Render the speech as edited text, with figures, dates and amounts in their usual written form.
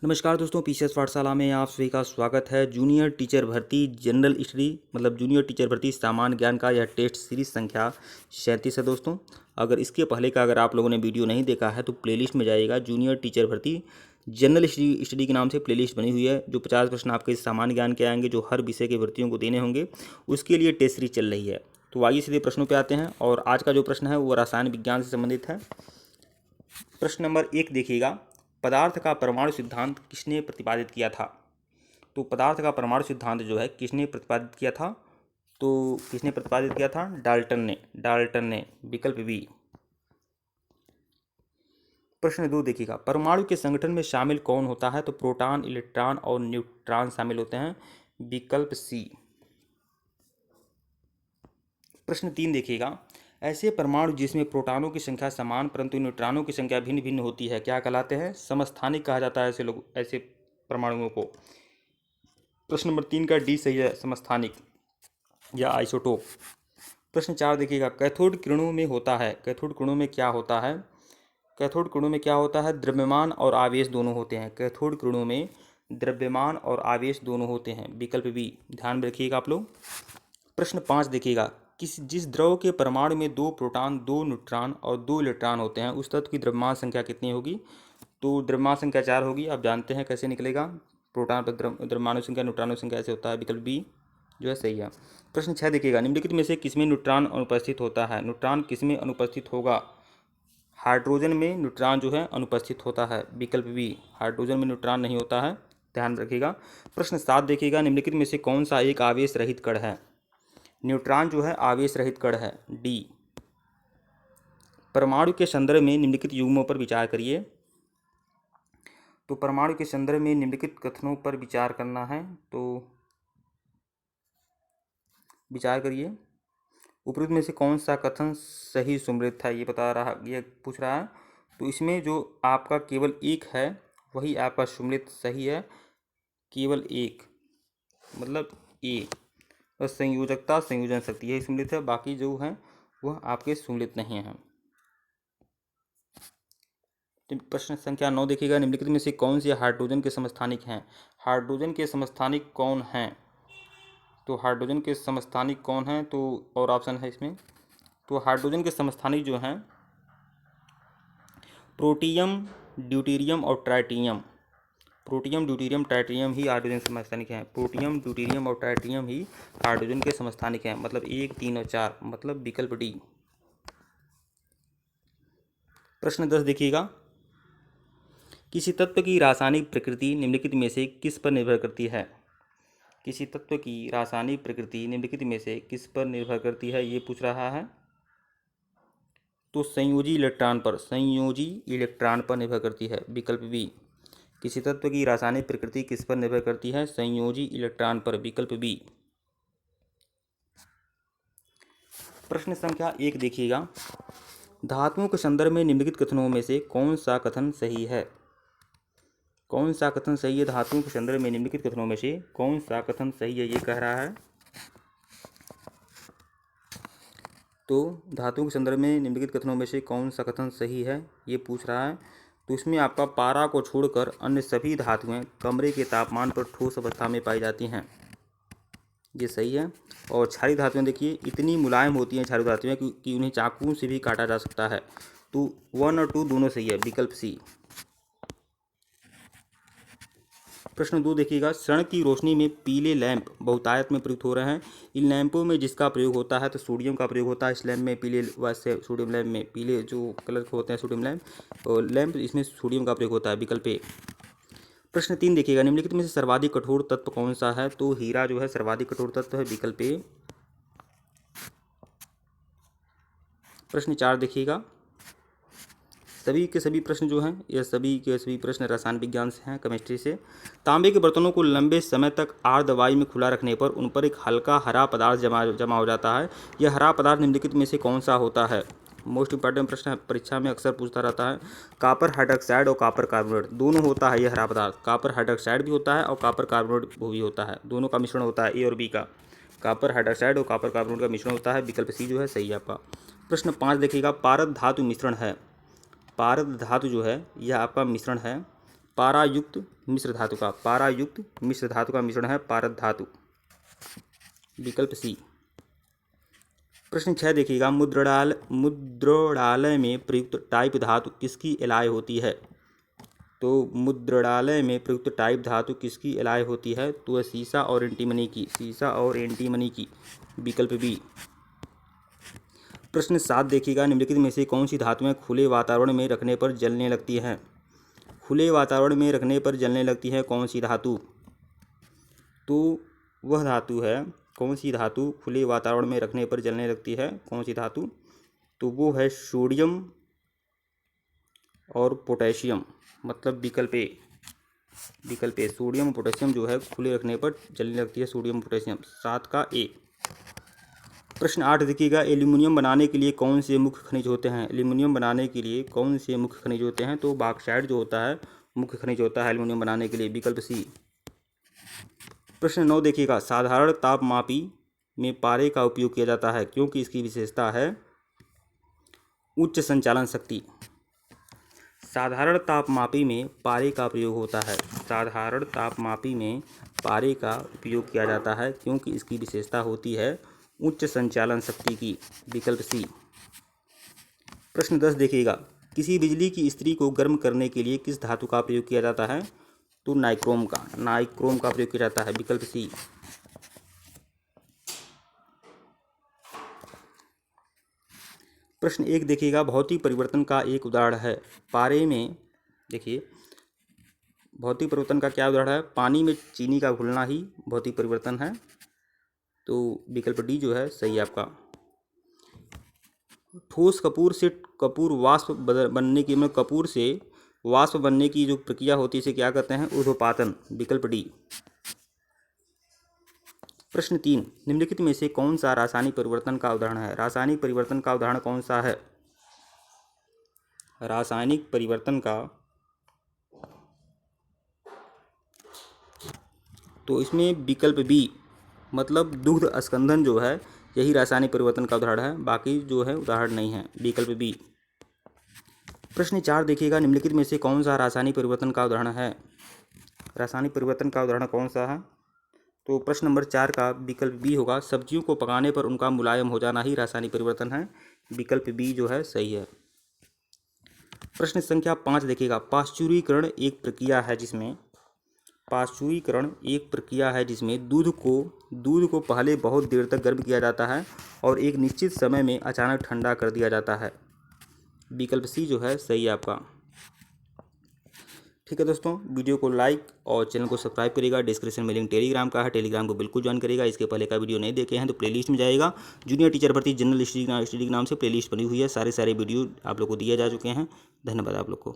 नमस्कार दोस्तों, पीसीएस पाठशाला में आप सभी का स्वागत है। जूनियर टीचर भर्ती जनरल स्टडी मतलब जूनियर टीचर भर्ती सामान्य ज्ञान का यह टेस्ट सीरीज संख्या 37 है दोस्तों। अगर इसके पहले का अगर आप लोगों ने वीडियो नहीं देखा है तो प्लेलिस्ट में जाइएगा। जूनियर टीचर भर्ती जनरल स्टडी के नाम से प्लेलिस्ट बनी हुई है। जो 50 प्रश्न आपके सामान्य ज्ञान के आएंगे, जो हर विषय के भर्तियों को देने होंगे, उसके लिए टेस्ट सीरीज चल रही है। तो आइए सीधे प्रश्नों पर आते हैं। और आज का जो प्रश्न है वो रसायन विज्ञान से संबंधित है। प्रश्न नंबर 1 देखिएगा, पदार्थ का परमाणु सिद्धांत किसने प्रतिपादित किया था? तो पदार्थ का परमाणु सिद्धांत जो है किसने प्रतिपादित किया था? तो किसने प्रतिपादित किया था? डाल्टन ने विकल्प बी। प्रश्न 2 देखिएगा, परमाणु के संगठन में शामिल कौन होता है? तो प्रोटॉन, इलेक्ट्रॉन और न्यूट्रॉन शामिल होते हैं, विकल्प सी। प्रश्न 3 देखिएगा, ऐसे परमाणु जिसमें प्रोटॉनों की संख्या समान परंतु न्यूट्रॉनों की संख्या भिन्न भिन्न होती है क्या कहलाते हैं? समस्थानिक कहा जाता है ऐसे परमाणुओं को। प्रश्न नंबर 3 का डी सही है, समस्थानिक या आइसोटोप। प्रश्न 4 देखिएगा, कैथोड किरणों में होता है, कैथोड किरणों में क्या होता है? कैथोड किरणों में क्या होता है? द्रव्यमान और आवेश दोनों होते हैं। कैथोड किरणों में द्रव्यमान और आवेश दोनों होते हैं, विकल्प बी। ध्यान में रखिएगा आप लोग। प्रश्न 5 देखिएगा, जिस द्रव के परमाणु में 2 प्रोटॉन, 2 न्यूट्रॉन और 2 इलेक्ट्रॉन होते हैं उस तत्व की द्रव्यमान संख्या कितनी होगी? तो द्रव्यमान संख्या 4 होगी। आप जानते हैं कैसे निकलेगा, प्रोटॉन पर द्रव्यमाणु संख्या, न्यूट्रॉनों संख्या ऐसे होता है, विकल्प बी जो है सही है। प्रश्न 6 देखिएगा, निम्नलिखित में से किसमें न्यूट्रॉन अनुपस्थित होता है? न्यूट्रॉन किसमें अनुपस्थित होगा? हाइड्रोजन में न्यूट्रॉन जो है अनुपस्थित होता है, विकल्प बी। हाइड्रोजन में न्यूट्रॉन नहीं होता है, ध्यान रखिएगा। प्रश्न 7 देखिएगा, निम्नलिखित में से कौन सा एक आवेश रहित कण है? न्यूट्रॉन जो है आवेश रहित कण है, डी। परमाणु के संदर्भ में निम्नलिखित युग्मों पर विचार करिए। तो परमाणु के संदर्भ में निम्नलिखित कथनों पर विचार करना है, तो विचार करिए। उपरोक्त में से कौन सा कथन सही सुमृत है, ये पूछ रहा है। तो इसमें जो आपका केवल एक है वही आपका सुमृत सही है, केवल एक, मतलब ए। बस संयोजकता, संयोजन शक्ति यही सुमृत है, बाकी जो है वह आपके सुमृत नहीं है। प्रश्न संख्या 9 देखिएगा, निम्नलिखित में से कौन से हाइड्रोजन के समस्थानिक हैं? हाइड्रोजन के समस्थानिक कौन हैं? तो हाइड्रोजन के समस्थानिक कौन हैं? तो और ऑप्शन है इसमें। तो हाइड्रोजन के समस्थानिक जो हैं प्रोटियम, ड्यूटेरियम और ट्राइटियम। प्रोटियम, ड्यूटेरियम, ट्राइटियम ही हाइड्रोजन के समस्थानिक हैं। प्रोटियम, ड्यूटेरियम और ट्राइटियम ही हाइड्रोजन के समस्थानिक हैं, मतलब 1, 3 और 4, मतलब विकल्प डी। प्रश्न 10 देखिएगा, किसी तत्व की रासायनिक प्रकृति निम्नलिखित में से किस पर निर्भर करती है? किसी तत्व की रासायनिक प्रकृति निम्नलिखित में से किस पर निर्भर करती है, ये पूछ रहा है। तो संयोजी इलेक्ट्रॉन पर निर्भर करती है, विकल्प बी। किसी तत्व की रासायनिक प्रकृति किस पर निर्भर करती है? संयोजी इलेक्ट्रॉन पर, विकल्प बी। प्रश्न संख्या 1 देखिएगा, धातुओं के संदर्भ में निम्नलिखित कथनों में से कौन सा कथन सही है? कौन सा कथन सही है? धातुओं के संदर्भ में निम्नलिखित कथनों में से कौन सा कथन सही है, ये कह रहा है। तो धातुओं के संदर्भ में निम्नलिखित कथनों में से कौन सा कथन सही है, ये पूछ रहा है। तो इसमें आपका पारा को छोड़कर अन्य सभी धातुएं कमरे के तापमान पर ठोस अवस्था में पाई जाती हैं, ये सही है। और क्षारीय धातुएं देखिए इतनी मुलायम होती हैं क्षारीय धातुएं कि उन्हें चाकू से भी काटा जा सकता है। तो 1 और 2 दोनों सही है, विकल्प सी। प्रश्न 2 देखिएगा, क्षण की रोशनी में पीले लैंप बहुतायत में प्रयुक्त हो रहे हैं। इन लैंपों में जिसका प्रयोग होता है तो सोडियम का प्रयोग होता है। इस लैंप में पीले, वैसे सोडियम लैंप में पीले जो कलर के होते हैं सोडियम लैंप, और लैंप इसमें सोडियम का प्रयोग होता है, विकल्प ए। प्रश्न 3 देखिएगा, निम्नलिखित में से सर्वाधिक कठोर तत्व कौन सा है? तो हीरा जो है सर्वाधिक कठोर तत्व है, विकल्प ए। प्रश्न 4 देखिएगा, सभी के सभी प्रश्न जो हैं ये सभी के सभी प्रश्न रसायन विज्ञान से हैं, केमिस्ट्री से। तांबे के बर्तनों को लंबे समय तक आर्द्र वायु में खुला रखने पर उन पर एक हल्का हरा पदार्थ जमा हो जाता है। यह हरा पदार्थ निम्नलिखित में से कौन सा होता है? मोस्ट इंपॉर्टेंट प्रश्न है, परीक्षा में अक्सर पूछता रहता है। कॉपर हाइड्रोक्साइड और कॉपर कार्बोनेट दोनों होता है यह हरा पदार्थ। कॉपर हाइड्रोक्साइड भी होता है और कॉपर कार्बोनेट भी होता है, दोनों का मिश्रण होता है, ए और बी का। कॉपर हाइड्रोक्साइड और कॉपर कार्बोनेट का मिश्रण होता है, विकल्प सी जो है सही है आपका। प्रश्न 5 देखिएगा, पारद धातु मिश्रण है। पारद धातु जो है यह आपका मिश्रण है पारायुक्त मिश्र धातु का। पारायुक्त मिश्र धातु का मिश्रण है पारद धातु, विकल्प सी। प्रश्न 6 देखिएगा, मुद्रणालय में प्रयुक्त टाइप धातु किसकी एलॉय होती है? तो मुद्रणालय में प्रयुक्त टाइप धातु किसकी एलॉय होती है? तो सीसा और एंटीमनी की, सीसा और एंटीमनी की, विकल्प बी। प्रश्न 7 देखिएगा, निम्नलिखित में से कौन सी धातुएं खुले वातावरण में रखने पर जलने लगती हैं? खुले वातावरण में रखने पर जलने लगती है कौन सी धातु? तो वह धातु है, कौन सी धातु खुले वातावरण में रखने पर जलने लगती है, कौन सी धातु? तो वो है सोडियम और पोटेशियम, मतलब विकल्प ए। विकल्प ए, सोडियम पोटेशियम जो है खुले रखने पर जलने लगती है, सोडियम पोटेशियम, 7 का ए। प्रश्न 8 देखिएगा, एल्यूमिनियम बनाने के लिए कौन से मुख्य खनिज होते हैं? एल्यूमिनियम बनाने के लिए कौन से मुख्य खनिज होते हैं? तो बॉक्साइट जो होता है मुख्य खनिज होता है एल्यूमिनियम बनाने के लिए, विकल्प सी। प्रश्न 9 देखिएगा, साधारण तापमापी में पारे का उपयोग किया जाता है क्योंकि इसकी विशेषता है उच्च संचालन शक्ति। साधारण तापमापी में पारे का प्रयोग होता है, साधारण तापमापी में पारे का उपयोग किया जाता है क्योंकि इसकी विशेषता होती है उच्च संचालन शक्ति की, विकल्प सी। प्रश्न 10 देखिएगा, किसी बिजली की इस्त्री को गर्म करने के लिए किस धातु का प्रयोग किया जाता है? तो नाइक्रोम का, नाइक्रोम का प्रयोग किया जाता है, विकल्प सी। प्रश्न 1 देखिएगा, भौतिक परिवर्तन का एक उदाहरण है पारे में। देखिए, भौतिक परिवर्तन का क्या उदाहरण है? पानी में चीनी का घुलना ही भौतिक परिवर्तन है, तो विकल्प डी जो है सही है आपका। ठोस कपूर से कपूर वाष्प बनने की, मतलब कपूर से वाष्प बनने की जो प्रक्रिया होती है इसे क्या कहते हैं? ऊर्ध्वपातन, विकल्प डी। प्रश्न 3, निम्नलिखित में से कौन सा रासायनिक परिवर्तन का उदाहरण है? रासायनिक परिवर्तन का उदाहरण कौन सा है? रासायनिक परिवर्तन का, तो इसमें विकल्प बी, मतलब दुग्ध स्कंदन जो है यही रासायनिक परिवर्तन का उदाहरण है, बाकी जो है उदाहरण नहीं है, विकल्प बी। प्रश्न 4 देखिएगा, निम्नलिखित में से कौन सा रासायनिक परिवर्तन का उदाहरण है? रासायनिक परिवर्तन का उदाहरण कौन सा है? तो प्रश्न नंबर 4 का विकल्प बी होगा, सब्जियों को पकाने पर उनका मुलायम हो जाना ही रासायनिक परिवर्तन है, विकल्प बी जो है सही है। प्रश्न संख्या 5 देखिएगा, पाश्चुरीकरण एक प्रक्रिया है जिसमें, पाश्चुरीकरण एक प्रक्रिया है जिसमें दूध को पहले बहुत देर तक गर्म किया जाता है और एक निश्चित समय में अचानक ठंडा कर दिया जाता है, विकल्प सी जो है सही है आपका। ठीक है दोस्तों, वीडियो को लाइक और चैनल को सब्सक्राइब करिएगा। डिस्क्रिप्शन में लिंक टेलीग्राम का है, टेलीग्राम को बिल्कुल ज्वाइन करिएगा। इसके पहले का वीडियो नहीं देखे हैं तो प्लेलिस्ट में जाएगा, जूनियर टीचर भर्ती जनरल स्टडी के नाम से प्लेलिस्ट बनी हुई है, सारे वीडियो आप लोग को दिए जा चुके हैं। धन्यवाद आप लोग को।